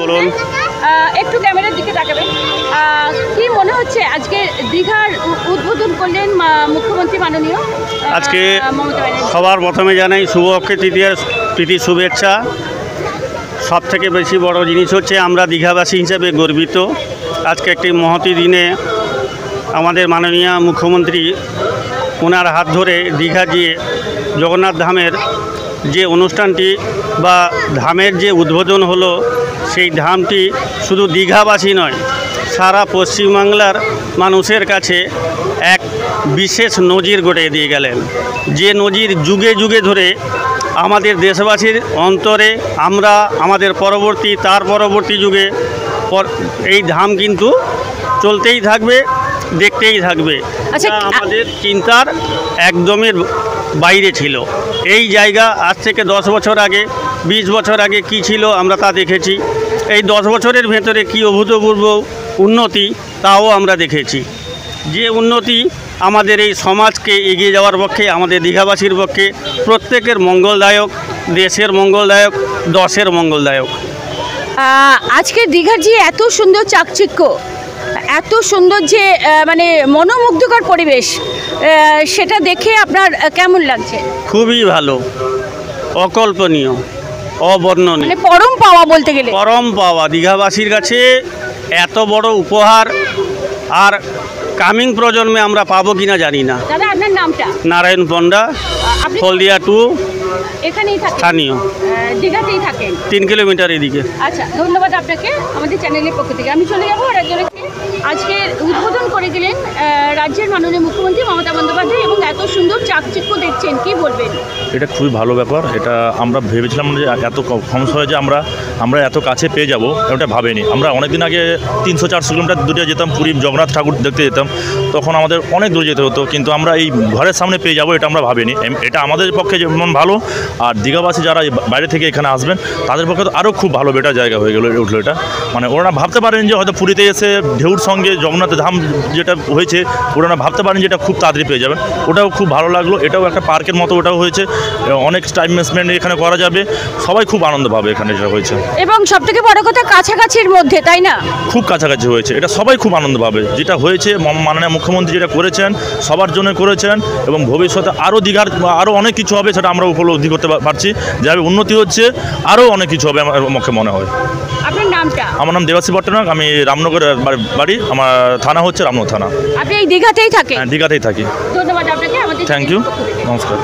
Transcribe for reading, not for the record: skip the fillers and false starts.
বলুন। একটু ক্যামেরার দিকে তাকাবেন। কি মনে হচ্ছে আজকে দীঘার উদ্বোধন করলেন মুখ্যমন্ত্রী মাননীয় আজকে মমতা ব্যানার্জি? সবার প্রথমে জানাই শুভ অক্ষয় তৃতীয়ার প্রীতি শুভেচ্ছা। সব থেকে বেশি বড় জিনিস হচ্ছে আমরা দীঘাবাসী হিসেবে গর্বিত। আজকে একটি মহতী দিনে আমাদের মাননীয় মুখ্যমন্ত্রী ওনার হাত ধরে দীঘা গিয়ে জগন্নাথ ধামের যে অনুষ্ঠানটি বা ধামের যে উদ্বোধন হলো, সেই ধামটি শুধু দীঘাবাসী নয়, সারা পশ্চিমবাংলার মানুষের কাছে এক বিশেষ নজির গড়ে দিয়ে গেলেন। যে নজির যুগে যুগে ধরে আমাদের দেশবাসীর অন্তরে আমরা আমাদের তার পরবর্তী যুগে এই ধাম কিন্তু চলতেই থাকবে, দেখতেই থাকবে। আচ্ছা, আমাদের চিন্তার একদমই বাইরে ছিল। এই জায়গা আজ থেকে 10 বছর আগে 20 বছর আগে কি ছিল আমরা তা দেখেছি। এই 10 বছরের ভেতরে কি অভূতপূর্ব উন্নতি তাও আমরা দেখেছি। যে উন্নতি আমাদের এই সমাজকে এগিয়ে যাওয়ার পক্ষে, আমাদের দীঘাবাসীর পক্ষে প্রত্যেকের মঙ্গলদায়ক, দেশের মঙ্গলদায়ক, দশের মঙ্গলদায়ক। আজকে দীঘার যে এত সুন্দর চাকচিক্য, এত সুন্দর যে মানে মনোমুগ্ধকর পরিবেশ, সেটা দেখে আপনার কেমন লাগছে? খুবই ভালো, অকল্পনীয়, অবর্ণনীয়, মানে পরম পাওয়া বলতে গেলে। পরম পাওয়া দীঘাবাসীর কাছে এত বড় উপহার আর কামিং প্রজন্মে আমরা পাবো কিনা জানি না। দাদা, আপনার নামটা? নারায়ণ পণ্ডা, আপনি হলদিয়া টু, এখানেই থাকেন? স্থানীয়, দীঘাতেই থাকেন? 3 কিলোমিটার এদিকে। আচ্ছা, ধন্যবাদ আপনাকে আমাদের চ্যানেলের পক্ষ থেকে। আমি চলে যাবো আর একজনকে। আজকে উদ্বোধন করে দিলেন রাজ্যের মাননীয় মুখ্যমন্ত্রী মমতা বন্দ্যোপাধ্যায়, এবং এত সুন্দর চাকচিক্য দেখছেন, কি বলবেন? এটা খুবই ভালো ব্যাপার। এটা আমরা ভেবেছিলাম যে এত কম সময়ে যে আমরা এত কাছে পেয়ে যাব, এটা ভাবিনি। আমরা অনেকদিন আগে 300-400 কিলোমিটার দূরে যেতাম, পুরী জগন্নাথ ঠাকুর দেখতে যেতাম, তখন আমাদের অনেক দূরে যেতে হতো, কিন্তু আমরা এই ঘরের সামনে পেয়ে যাব এটা আমরা ভাবিনি। এটা আমাদের পক্ষে যেমন ভালো, আর দীঘাবাসী যারা বাইরে থেকে এখানে আসবেন তাদের পক্ষে তো আরও খুব ভালো বেটার জায়গা হয়ে উঠলো এটা। মানে ওরা ভাবতে পারেন যে হয়তো পুরীতে এসে ঢেউর সঙ্গে জগন্নাথ ধাম যেটা হয়েছে, ওরা ভাবতে পারেন যে এটা খুব তাড়াতাড়ি পেয়ে যাবেন। ওটাও খুব ভালো লাগলো। এটাও একটা পার্কের মতো ওটাও হয়েছে, অনেক টাইম স্পেন্ড এখানে করা যাবে, সবাই খুব আনন্দ পাবে এখানে যেটা হয়েছে। এবং সবথেকে বড় কথা কাছাকাছির মধ্যে, তাই না? খুব কাছাকাছি হয়েছে, এটা সবাই খুব আনন্দ পাবে। যেটা হয়েছে মাননীয় মুখ্যমন্ত্রী যেটা করেছেন সবার জন্য করেছেন, এবং ভবিষ্যতে আরও দীঘার আরও অনেক কিছু হবে, সেটা আমরা উপলব্ধি করতে পারছি। যেভাবে উন্নতি হচ্ছে আরও অনেক কিছু হবে আমার মুখে মনে হয়। আপনার নামটা? আমার নাম দেবাশী ভট্টনায়ক, আমি রামনগর বাড়ি, আমার থানা হচ্ছে রামনগর থানা। আপনি এই দীঘাতেই থাকেন? হ্যাঁ, দীঘাতেই থাকি। ধন্যবাদ আপনাকে আমাদের। থ্যাংক ইউ, নমস্কার।